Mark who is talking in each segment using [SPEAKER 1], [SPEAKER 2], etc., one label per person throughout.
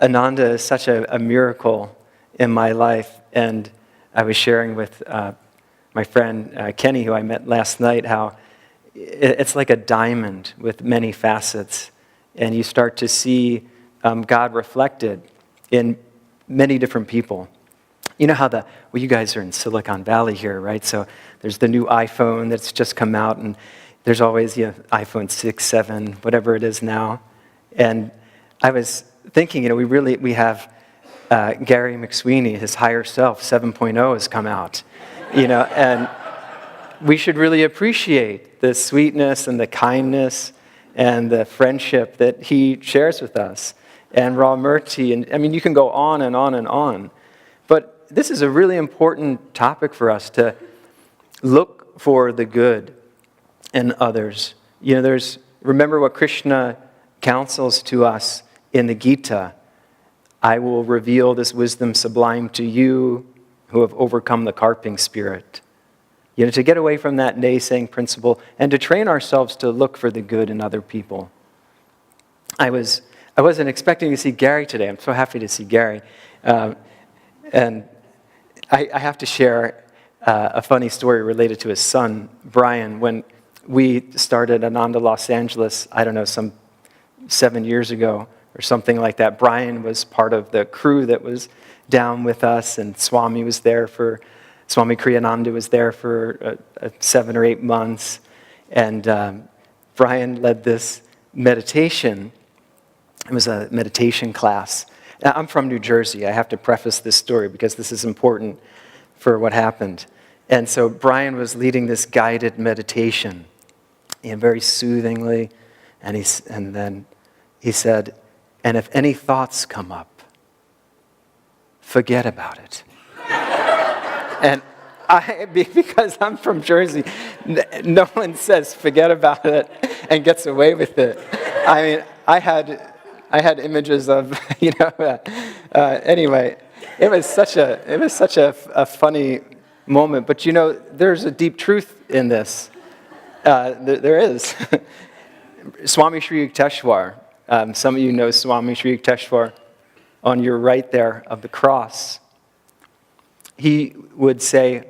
[SPEAKER 1] Ananda is such a miracle in my life, and I was sharing with my friend Kenny, who I met last night, how it's like a diamond with many facets, and you start to see God reflected in many different people. You know how you guys are in Silicon Valley here, right? So there's the new iPhone that's just come out, and there's always iPhone 6, 7, whatever it is now. And I was thinking, we have Gary McSweeney, his higher self, 7.0 has come out, and we should really appreciate the sweetness and the kindness and the friendship that he shares with us. And Raw Murti, and you can go on and on and on. But this is a really important topic for us to look for the good in others. Remember what Krishna counsels to us in the Gita. I will reveal this wisdom sublime to you who have overcome the carping spirit. To get away from that naysaying principle and to train ourselves to look for the good in other people. I wasn't expecting to see Gary today. I'm so happy to see Gary. And I have to share a funny story related to his son, Brian. When we started Ananda Los Angeles, some 7 years ago or something like that, Brian was part of the crew that was down with us, and Swami Kriyananda was there for 7 or 8 months. And Brian led this meditation. It was a meditation class. I'm from New Jersey. I have to preface this story because this is important for what happened. And so Brian was leading this guided meditation, very soothingly, and then he said, "And if any thoughts come up, forget about it." And because I'm from Jersey, no one says forget about it and gets away with it. I had images of, anyway, it was such a funny moment. But there's a deep truth in this. There is. Swami Sri Yukteswar. Some of you know Swami Sri Yukteswar on your right there of the cross. He would say,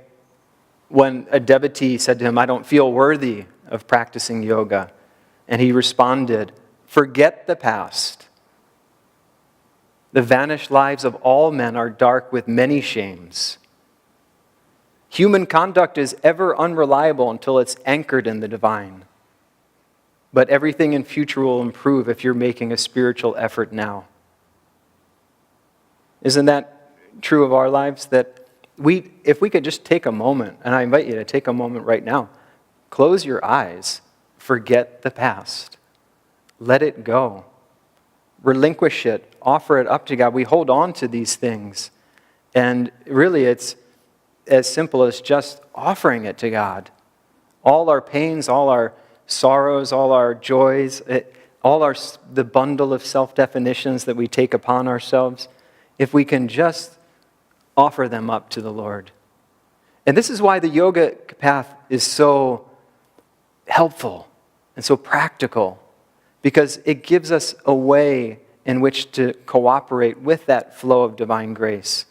[SPEAKER 1] when a devotee said to him, "I don't feel worthy of practicing yoga," and he responded, "Forget the past. The vanished lives of all men are dark with many shames. Human conduct is ever unreliable until it's anchored in the divine. But everything in future will improve if you're making a spiritual effort now." Isn't that true of our lives? That if we could just take a moment, and I invite you to take a moment right now, close your eyes, forget the past, let it go, relinquish it, offer it up to God. We hold on to these things, and really it's as simple as just offering it to God. All our pains, all our sorrows, all our joys, the bundle of self-definitions that we take upon ourselves, if we can just offer them up to the Lord. And this is why the yoga path is so helpful and so practical, because it gives us a way in which to cooperate with that flow of divine grace.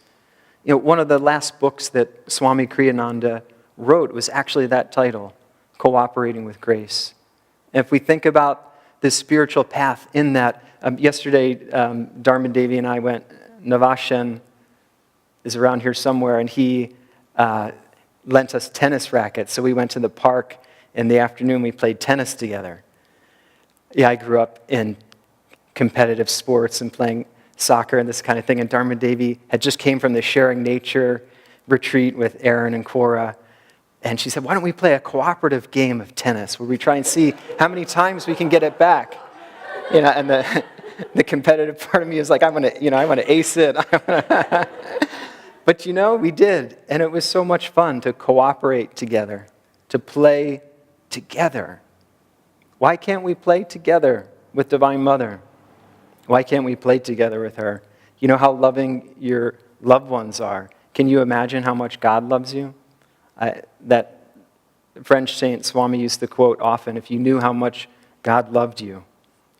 [SPEAKER 1] One of the last books that Swami Kriyananda wrote was actually that title, Cooperating with Grace. And if we think about this spiritual path in that, yesterday Dharma Devi and I went, Navashen is around here somewhere, and he lent us tennis rackets. So we went to the park in the afternoon, we played tennis together. I grew up in competitive sports and playing soccer and this kind of thing, and Dharma Devi had just came from the Sharing Nature retreat with Aaron and Cora, and she said, "Why don't we play a cooperative game of tennis where we try and see how many times we can get it back?" And the competitive part of me is like, I want to ace it. But we did, and it was so much fun to cooperate together, to play together. Why can't we play together with Divine Mother? Why can't we play together with her? You know how loving your loved ones are. Can you imagine how much God loves you? That French saint Swami used to quote often, "If you knew how much God loved you,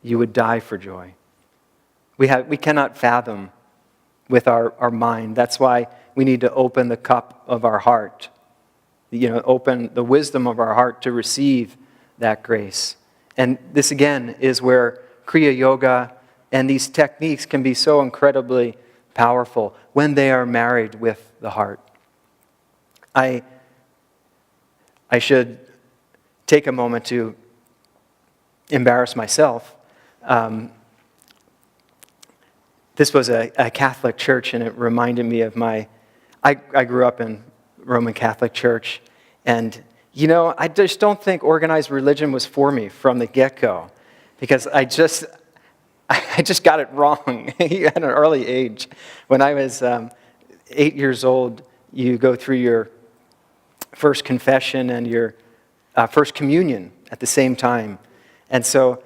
[SPEAKER 1] you would die for joy." We cannot fathom with our mind. That's why we need to open the cup of our heart. Open the wisdom of our heart to receive that grace. And this again is where Kriya Yoga and these techniques can be so incredibly powerful when they are married with the heart. I should take a moment to embarrass myself. This was a Catholic church, and it reminded me of I grew up in Roman Catholic Church, and I just don't think organized religion was for me from the get-go, because I just got it wrong at an early age. When I was 8 years old, you go through your first confession and your first communion at the same time. And so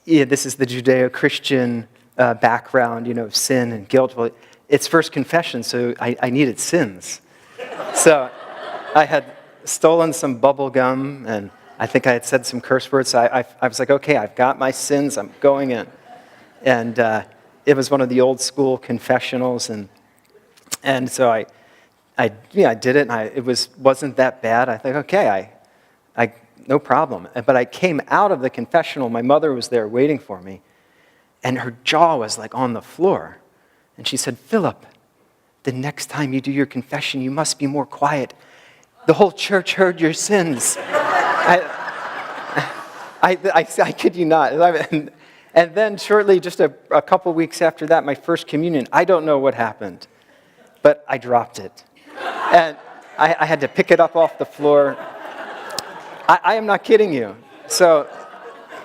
[SPEAKER 1] this is the Judeo-Christian background, of sin and guilt. Well, it's first confession, so I needed sins. So I had stolen some bubble gum, and I think I had said some curse words. So I was like, okay, I've got my sins, I'm going in. And it was one of the old school confessionals, and so I did it, and it wasn't that bad. I thought, okay, I no problem. But I came out of the confessional. My mother was there waiting for me, and her jaw was like on the floor. And she said, "Philip, the next time you do your confession, you must be more quiet. The whole church heard your sins." I kid you not. And then shortly, just a couple weeks after that, my first communion, I don't know what happened, but I dropped it. And I had to pick it up off the floor. I am not kidding you. So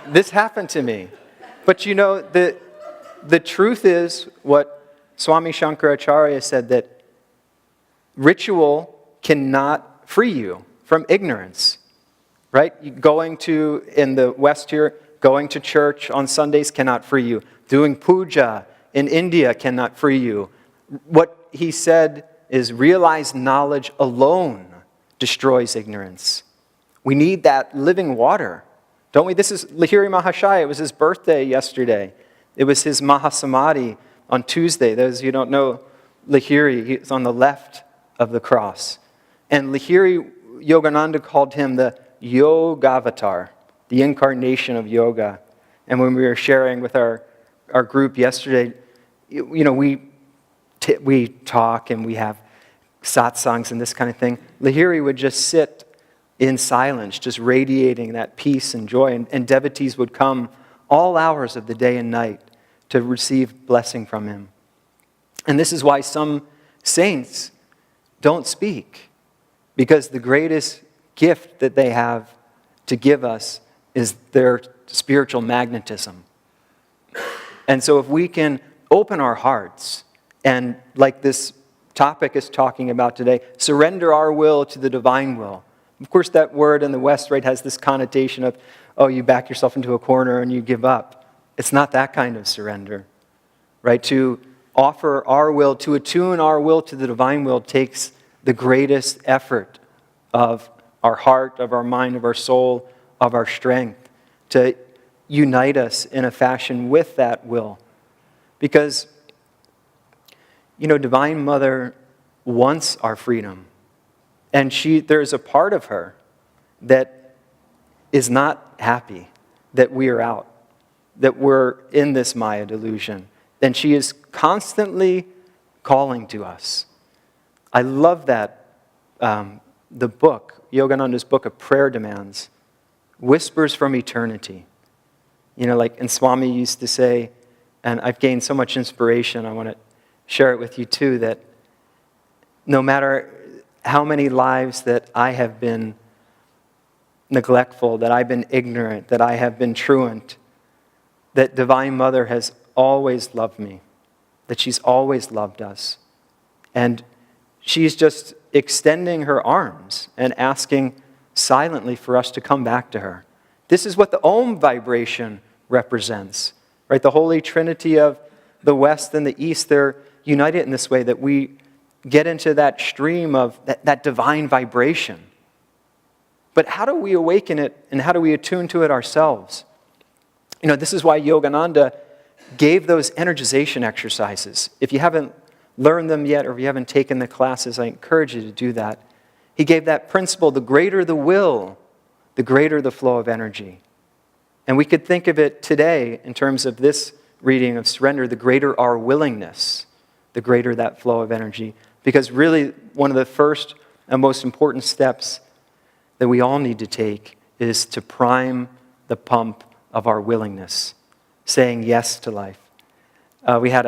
[SPEAKER 1] this happened to me. But the truth is what Swami Shankaracharya said, that ritual cannot free you from ignorance, right? In the West here, going to church on Sundays cannot free you. Doing puja in India cannot free you. What he said is realized knowledge alone destroys ignorance. We need that living water, don't we? This is Lahiri Mahashaya. It was his birthday yesterday. It was his Mahasamadhi on Tuesday. Those of you who don't know Lahiri, he's on the left of the cross. And Lahiri Yogananda called him the Yogavatar, the incarnation of yoga. And when we were sharing with our group yesterday, we talk and we have satsangs and this kind of thing. Lahiri would just sit in silence, just radiating that peace and joy. And devotees would come all hours of the day and night to receive blessing from him. And this is why some saints don't speak, because the greatest gift that they have to give us is their spiritual magnetism. And so if we can open our hearts and, like this topic is talking about today, surrender our will to the divine will. Of course, that word in the West, right, has this connotation of, you back yourself into a corner and you give up. It's not that kind of surrender, right? To offer our will, to attune our will to the divine will takes the greatest effort of our heart, of our mind, of our soul, of our strength, to unite us in a fashion with that will. Because, Divine Mother wants our freedom. And there's a part of her that is not happy that we are out, that we're in this Maya delusion. And she is constantly calling to us. I love that the book, Yogananda's book of prayer demands, whispers from eternity. And Swami used to say, and I've gained so much inspiration, I want to share it with you too, that no matter how many lives that I have been neglectful, that I've been ignorant, that I have been truant, that Divine Mother has always loved me, that she's always loved us. And she's just extending her arms and asking silently for us to come back to her. This is what the Om vibration represents, right? The Holy Trinity of the West and the East, they're united in this way that we get into that stream of that divine vibration. But how do we awaken it and how do we attune to it ourselves? This is why Yogananda gave those energization exercises. If you haven't learned them yet or if you haven't taken the classes, I encourage you to do that. He gave that principle, the greater the will, the greater the flow of energy. And we could think of it today in terms of this reading of surrender, the greater our willingness, the greater that flow of energy. Because really, one of the first and most important steps that we all need to take is to prime the pump of our willingness, saying yes to life. We had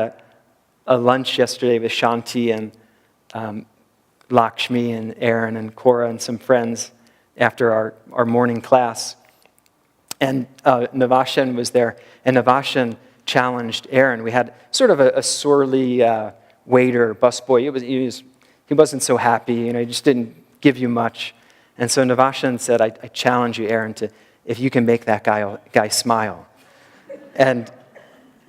[SPEAKER 1] a lunch yesterday with Shanti and Lakshmi and Aaron and Cora and some friends after our morning class. And Navashan was there, and Navashan challenged Aaron. We had sort of a surly waiter, busboy. He wasn't so happy, he just didn't give you much. And so Navashan said, I challenge you, Aaron, to if you can make that guy smile. And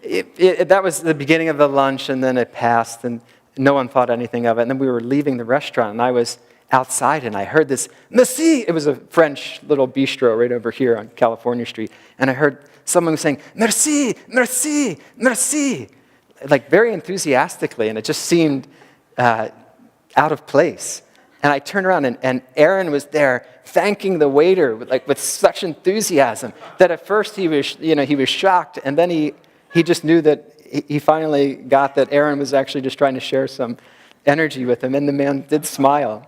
[SPEAKER 1] that was the beginning of the lunch, and then it passed, and no one thought anything of it. And then we were leaving the restaurant, and I was outside, and I heard this, merci! It was a French little bistro right over here on California Street. And I heard someone saying, merci, merci, merci, like very enthusiastically, and it just seemed out of place. And I turned around, and Aaron was there thanking the waiter with such enthusiasm that at first he was shocked, and then he just knew that he finally got that Aaron was actually just trying to share some energy with him, and the man did smile.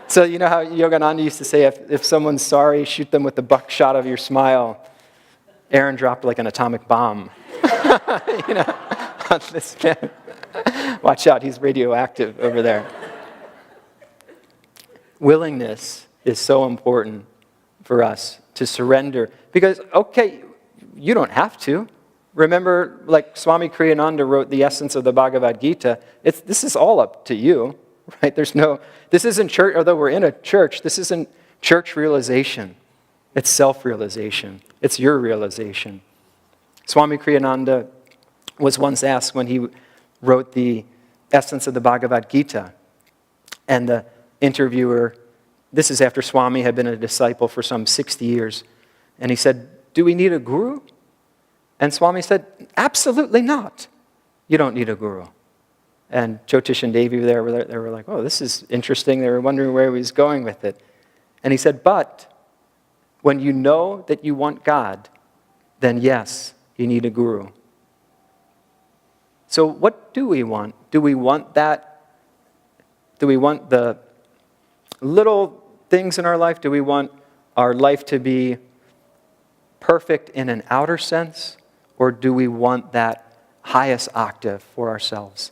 [SPEAKER 1] So you know how Yogananda used to say, if someone's sorry, shoot them with the buckshot of your smile. Aaron dropped like an atomic bomb. On this man. Watch out, he's radioactive over there. Willingness is so important for us to surrender. Because, okay, you don't have to. Remember, like Swami Kriyananda wrote the essence of the Bhagavad Gita, this is all up to you, right? This isn't church, although we're in a church, this isn't church realization. It's self-realization. It's your realization. Swami Kriyananda was once asked when he wrote the essence of the Bhagavad Gita, and the interviewer, this is after Swami had been a disciple for some 60 years, and he said, do we need a guru? And Swami said, absolutely not. You don't need a guru. And Jyotish and Devi they were like, oh, this is interesting. They were wondering where he was going with it. And he said, but when you know that you want God, then yes, you need a guru. So what do we want? Do we want that? Do we want the little things in our life? Do we want our life to be perfect in an outer sense? Or do we want that highest octave for ourselves?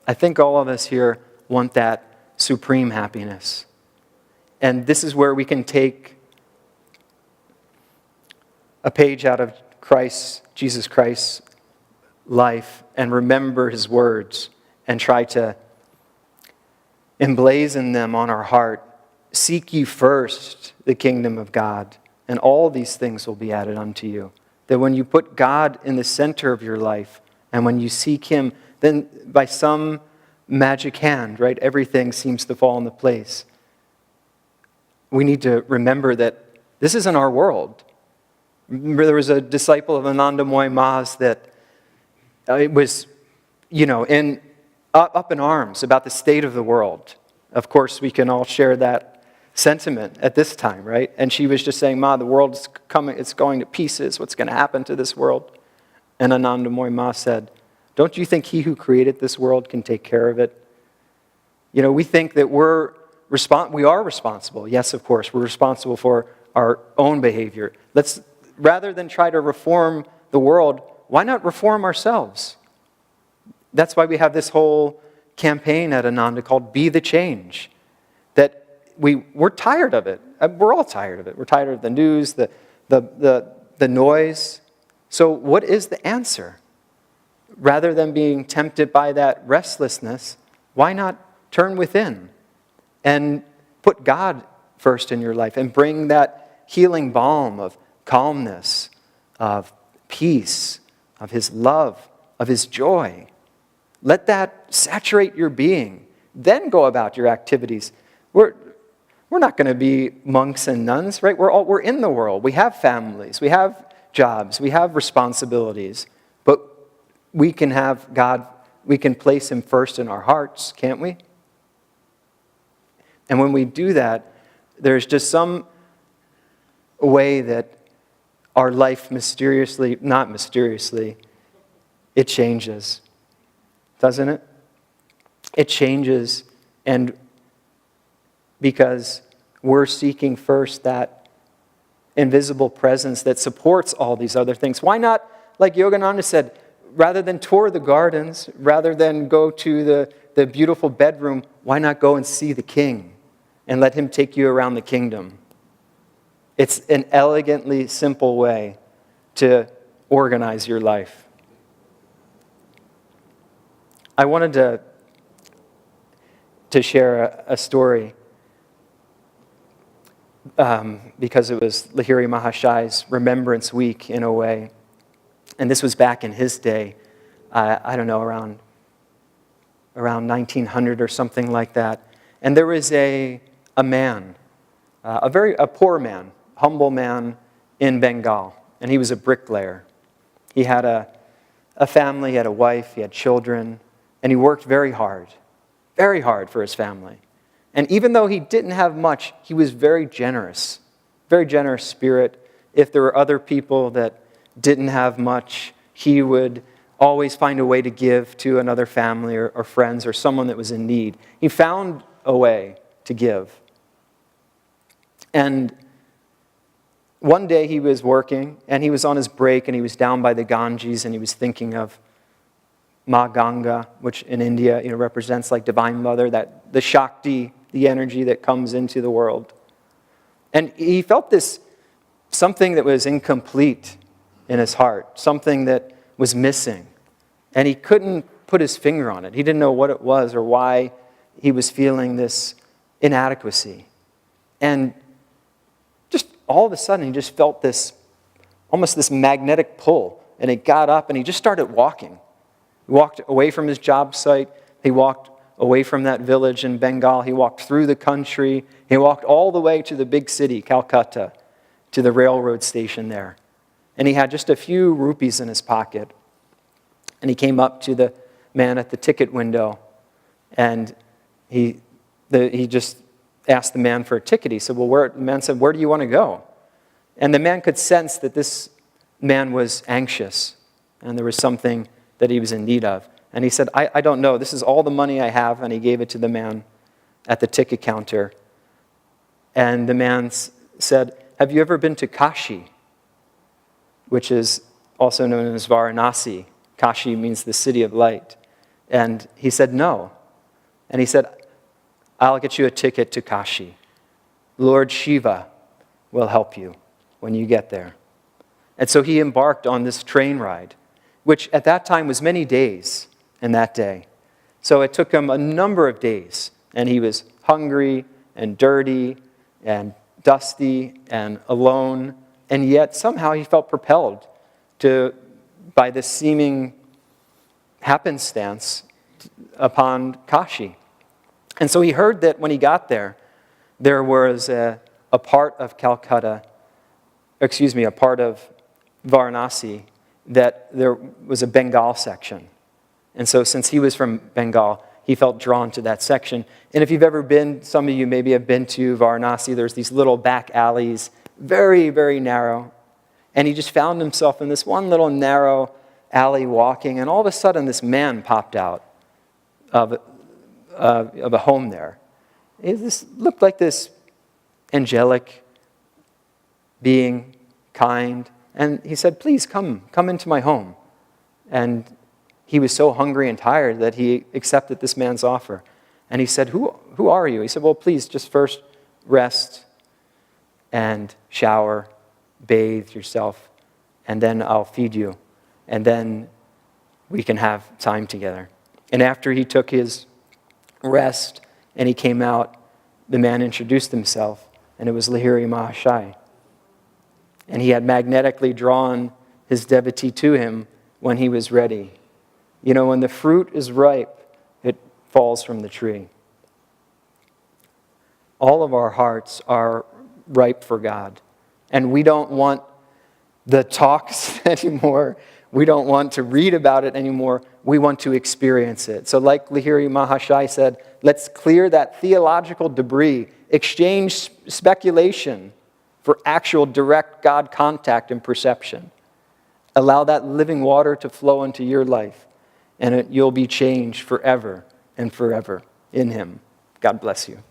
[SPEAKER 1] I think all of us here want that supreme happiness. And this is where we can take a page out of Jesus Christ's life and remember his words and try to emblazon them on our heart. Seek ye first the kingdom of God, and all these things will be added unto you. That when you put God in the center of your life, and when you seek him, then by some magic hand, right, everything seems to fall into place. We need to remember that this isn't our world. Remember, there was a disciple of Ananda Ma's that it was, up in arms about the state of the world. Of course, we can all share that sentiment at this time, right? And she was just saying, Ma, the world's coming, it's going to pieces. What's going to happen to this world? And Ananda Ma said, don't you think he who created this world can take care of it? We think that we are responsible. Yes, of course, we're responsible for our own behavior. Rather than try to reform the world, why not reform ourselves? That's why we have this whole campaign at Ananda called Be the Change. That we're tired of it. We're all tired of it. We're tired of the news, the noise. So what is the answer? Rather than being tempted by that restlessness, why not turn within and put God first in your life and bring that healing balm of calmness, of peace, of his love, of his joy. Let that saturate your being. Then go about your activities. We're not going to be monks and nuns, right? We're in the world. We have families. We have jobs. We have responsibilities. we can have God, we can place Him first in our hearts, can't we? And when we do that, there's just some way that our life not mysteriously, it changes. Doesn't it? It changes, and because we're seeking first that invisible presence that supports all these other things. Why not, like Yogananda said, rather than tour the gardens, rather than go to the beautiful bedroom, why not go and see the King and let Him take you around the kingdom? It's an elegantly simple way to organize your life. I wanted to share a story because it was Lahiri Mahashai's Remembrance Week in a way. And this was back in his day, I don't know, around 1900 or something like that. And there was a man, a poor man, humble man in Bengal, and he was a bricklayer. He had a family, he had a wife, he had children, and he worked very hard for his family. And even though he didn't have much, he was very generous spirit. If there were other people that didn't have much, he would always find a way to give to another family or friends or someone that was in need. He found a way to give. And one day he was working, and he was on his break, and he was down by the Ganges, and he was thinking of Ma Ganga, which in India, represents like Divine Mother, that the Shakti, the energy that comes into the world. And he felt something that was incomplete in his heart, something that was missing. And he couldn't put his finger on it. He didn't know what it was or why he was feeling this inadequacy. And just all of a sudden, he just felt almost this magnetic pull. And he got up and he just started walking. He walked away from his job site. He walked away from that village in Bengal. He walked through the country. He walked all the way to the big city, Calcutta, to the railroad station there. And he had just a few rupees in his pocket. And he came up to the man at the ticket window, and he just asked the man for a ticket. He said, the man said, "Where do you want to go?" And the man could sense that this man was anxious, and there was something that he was in need of. And he said, I don't know. This is all the money I have. And he gave it to the man at the ticket counter. And the man said, "Have you ever been to Kashi?" Which is also known as Varanasi. Kashi means the city of light. And he said, "No." And he said, "I'll get you a ticket to Kashi. Lord Shiva will help you when you get there." And so he embarked on this train ride, which at that time was many days in that day. So it took him a number of days, and he was hungry and dirty and dusty and alone, and yet somehow he felt propelled by this seeming happenstance upon Kashi. And so he heard that when he got there, there was a part of Calcutta, a part of Varanasi, that there was a Bengal section. And so since he was from Bengal, he felt drawn to that section. And if you've ever been, some of you maybe have been to Varanasi, there's these little back alleys, very, very narrow. And he just found himself in this one little narrow alley walking, and all of a sudden this man popped out of a home there. This looked like this angelic being, kind, and he said, "Please come into my home." And he was so hungry and tired that he accepted this man's offer. And he said, Who are you?" He said, "Well, please just first rest and shower, bathe yourself, and then I'll feed you. And then we can have time together." And after he took his rest and he came out, the man introduced himself, and it was Lahiri Mahashai. And he had magnetically drawn his devotee to him when he was ready. When the fruit is ripe, it falls from the tree. All of our hearts are ripe for God. And we don't want the talks anymore. We don't want to read about it anymore. We want to experience it. So like Lahiri Mahashai said, let's clear that theological debris, exchange speculation for actual direct God contact and perception. Allow that living water to flow into your life, and you'll be changed forever and forever in Him. God bless you.